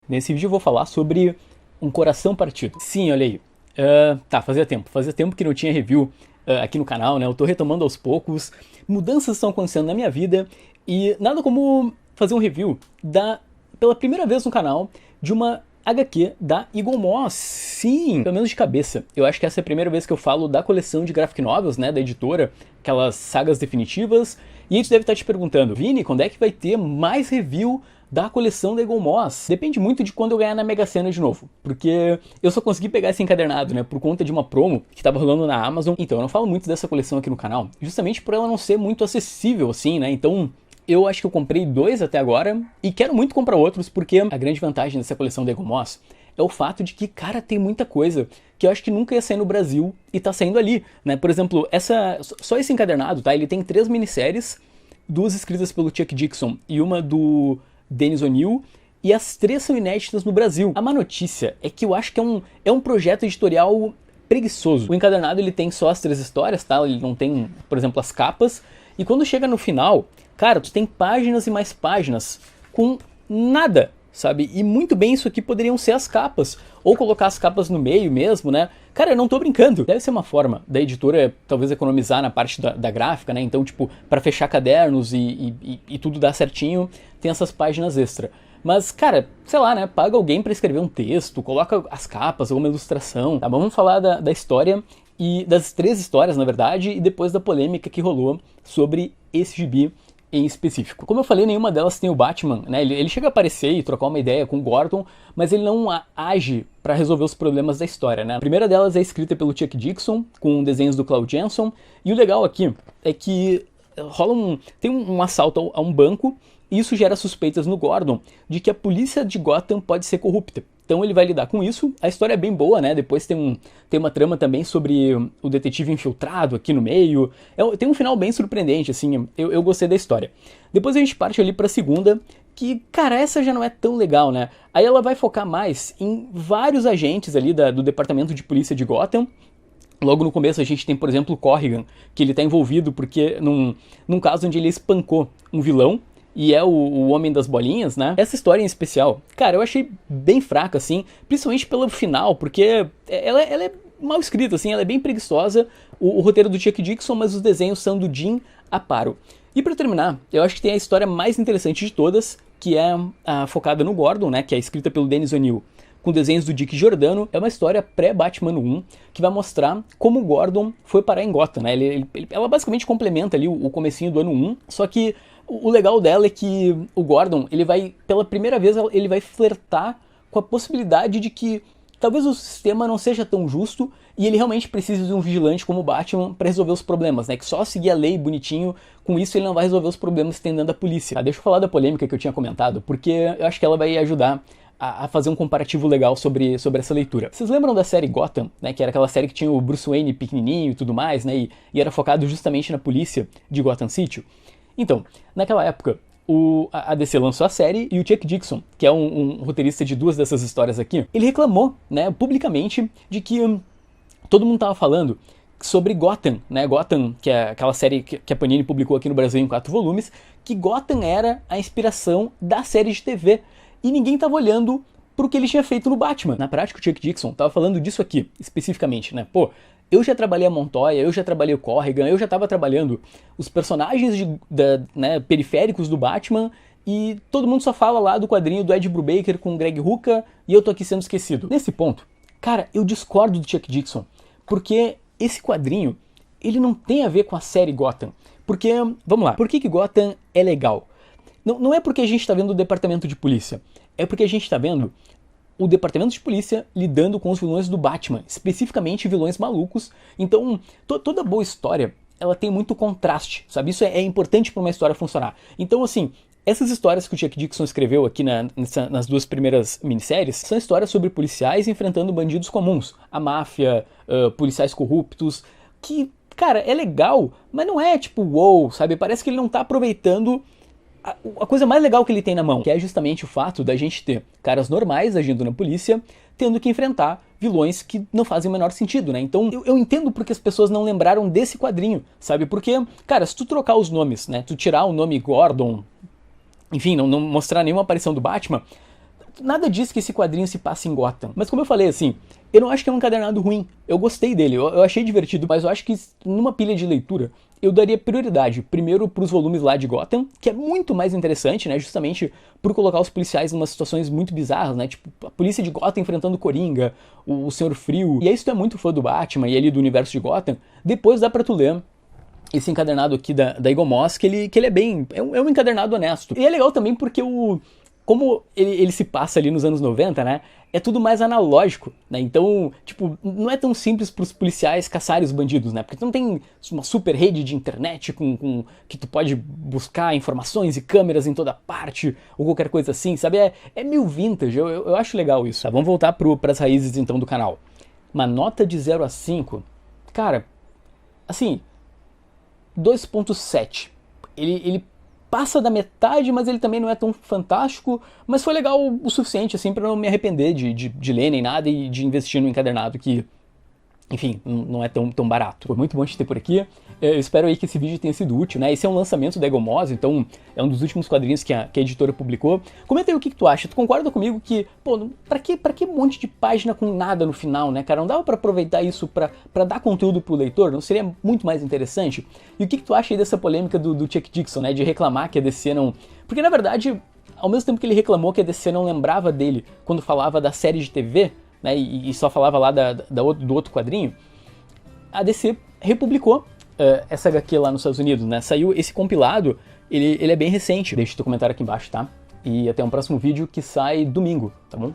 Nesse vídeo eu vou falar sobre um coração partido. Sim, olha aí. Fazia tempo que não tinha review aqui no canal, né? Eu tô retomando aos poucos, mudanças estão acontecendo na minha vida e nada como fazer um review pela primeira vez no canal de uma HQ da Eagle Moss. Sim, pelo menos de cabeça. Eu acho que essa é a primeira vez que eu falo da coleção de graphic novels, né, da editora, aquelas sagas definitivas. E aí tu deve estar te perguntando, Vini, quando é que vai ter mais review da coleção da Eagle Moss? Depende muito de quando eu ganhar na Mega Sena de novo, porque eu só consegui pegar esse encadernado, né, por conta de uma promo que tava rolando na Amazon. Então eu não falo muito dessa coleção aqui no canal, justamente por ela não ser muito acessível assim, né, então eu acho que eu comprei 2 até agora e quero muito comprar outros, porque a grande vantagem dessa coleção da Eagle Moss é o fato de que, cara, tem muita coisa que eu acho que nunca ia sair no Brasil e tá saindo ali, né? Por exemplo, só esse encadernado, tá? Ele tem 3 minisséries, 2 escritas pelo Chuck Dixon e uma do Dennis O'Neil, e as 3 são inéditas no Brasil. A má notícia é que eu acho que é um projeto editorial preguiçoso. O encadernado ele tem só as 3 histórias, tá? Ele não tem, por exemplo, as capas, e quando chega no final, cara, tu tem páginas e mais páginas com nada, sabe? E muito bem isso aqui poderiam ser as capas, ou colocar as capas no meio mesmo, né? Cara, eu não tô brincando. Deve ser uma forma da editora talvez economizar na parte da gráfica, né? Então, tipo, para fechar cadernos e tudo dar certinho, tem essas páginas extra. Mas, cara, sei lá, né? Paga alguém para escrever um texto, coloca as capas, alguma ilustração, tá? Vamos falar da história e das 3 histórias, na verdade, e depois da polêmica que rolou sobre esse gibi em específico. Como eu falei, nenhuma delas tem o Batman, né? Ele chega a aparecer e trocar uma ideia com o Gordon, mas ele não age para resolver os problemas da história, né? A primeira delas é escrita pelo Chuck Dixon, com desenhos do Claude Janson, e o legal aqui é que tem um assalto a um banco, e isso gera suspeitas no Gordon de que a polícia de Gotham pode ser corrupta. Então ele vai lidar com isso. A história é bem boa, né? Depois tem uma trama também sobre o detetive infiltrado aqui no meio. Tem um final bem surpreendente, assim, eu gostei da história. Depois a gente parte ali pra segunda, que, cara, essa já não é tão legal, né? Aí ela vai focar mais em vários agentes ali do departamento de polícia de Gotham. Logo no começo a gente tem, por exemplo, o Corrigan, que ele tá envolvido porque num caso onde ele espancou um vilão, e é o Homem das Bolinhas, né? Essa história em especial, cara, eu achei bem fraca, assim, principalmente pelo final, porque ela é mal escrita, assim, ela é bem preguiçosa, o roteiro do Chuck Dixon, mas os desenhos são do Jim Aparo. E pra terminar, eu acho que tem a história mais interessante de todas, que é focada no Gordon, né? Que é escrita pelo Dennis O'Neil, com desenhos do Dick Giordano. É uma história pré-Batman 1, que vai mostrar como o Gordon foi parar em Gotham, né? Ela basicamente complementa ali o comecinho do ano 1, só que o legal dela é que o Gordon, pela primeira vez, ele vai flertar com a possibilidade de que talvez o sistema não seja tão justo e ele realmente precise de um vigilante como o Batman para resolver os problemas, né? Que só seguir a lei bonitinho, com isso ele não vai resolver os problemas que tem dentro da polícia. Tá, deixa eu falar da polêmica que eu tinha comentado, porque eu acho que ela vai ajudar a fazer um comparativo legal sobre essa leitura. Vocês lembram da série Gotham, né? Que era aquela série que tinha o Bruce Wayne pequenininho e tudo mais, né? E era focado justamente na polícia de Gotham City. Então, naquela época, a DC lançou a série e o Chuck Dixon, que é um roteirista de 2 dessas histórias aqui, ele reclamou, né, publicamente, de que todo mundo tava falando sobre Gotham, né, Gotham, que é aquela série que a Panini publicou aqui no Brasil em 4 volumes, que Gotham era a inspiração da série de TV, e ninguém tava olhando pro que ele tinha feito no Batman. Na prática, o Chuck Dixon tava falando disso aqui, especificamente, né, pô, eu já trabalhei a Montoya, eu já trabalhei o Corrigan, eu já estava trabalhando os personagens né, periféricos do Batman e todo mundo só fala lá do quadrinho do Ed Brubaker com o Greg Rucka e eu tô aqui sendo esquecido. Nesse ponto, cara, eu discordo do Chuck Dixon, porque esse quadrinho, ele não tem a ver com a série Gotham. Porque, vamos lá, por que Gotham é legal? Não é porque a gente tá vendo o departamento de polícia, é porque a gente tá vendo o departamento de polícia lidando com os vilões do Batman, especificamente vilões malucos. Então, toda boa história, ela tem muito contraste, sabe? Isso é importante para uma história funcionar. Então, assim, essas histórias que o Chuck Dixon escreveu aqui nas 2 primeiras minisséries são histórias sobre policiais enfrentando bandidos comuns, a máfia, policiais corruptos, que, cara, é legal, mas não é tipo, wow, sabe? Parece que ele não tá aproveitando a coisa mais legal que ele tem na mão, que é justamente o fato da gente ter caras normais agindo na polícia, tendo que enfrentar vilões que não fazem o menor sentido, né? Então eu entendo porque as pessoas não lembraram desse quadrinho, sabe? Porque, cara, se tu trocar os nomes, né? Tu tirar o nome Gordon, enfim, não mostrar nenhuma aparição do Batman, nada diz que esse quadrinho se passa em Gotham. Mas como eu falei, assim, eu não acho que é um encadernado ruim. Eu gostei dele, eu achei divertido, mas eu acho que numa pilha de leitura eu daria prioridade primeiro pros volumes lá de Gotham, que é muito mais interessante, né, justamente por colocar os policiais em umas situações muito bizarras, né, tipo a polícia de Gotham enfrentando o Coringa, o Senhor Frio, e aí se tu é muito fã do Batman e ali do universo de Gotham, depois dá pra tu ler esse encadernado aqui da Eagle Moss, que ele é bem, é um encadernado honesto. E é legal também porque como ele se passa ali nos anos 90, né, é tudo mais analógico, né, então, tipo, não é tão simples pros policiais caçarem os bandidos, né, porque tu não tem uma super rede de internet que tu pode buscar informações e câmeras em toda parte, ou qualquer coisa assim, sabe, é meio vintage, eu acho legal isso. Tá, vamos voltar pras raízes então do canal. Uma nota de 0 a 5, cara, assim, 2.7. Ele passa da metade, mas ele também não é tão fantástico, mas foi legal o suficiente assim para não me arrepender de ler nem nada e de investir no encadernado que, enfim, não é tão barato. Foi muito bom te ter por aqui. Eu espero aí que esse vídeo tenha sido útil, né? Esse é um lançamento da Eagle Moss, então é um dos últimos quadrinhos que a editora publicou. Comenta aí o que tu acha. Tu concorda comigo que, pô, pra que um monte de página com nada no final, né, cara? Não dava pra aproveitar isso pra dar conteúdo pro leitor? Não seria muito mais interessante? E o que tu acha aí dessa polêmica do Chuck Dixon, né? De reclamar que a DC não... Porque, na verdade, ao mesmo tempo que ele reclamou que a DC não lembrava dele quando falava da série de TV, né, e só falava lá do outro quadrinho, a DC republicou essa HQ lá nos Estados Unidos, né? Saiu esse compilado, ele é bem recente. Deixa o teu comentário aqui embaixo, tá? E até um próximo vídeo que sai domingo, tá bom?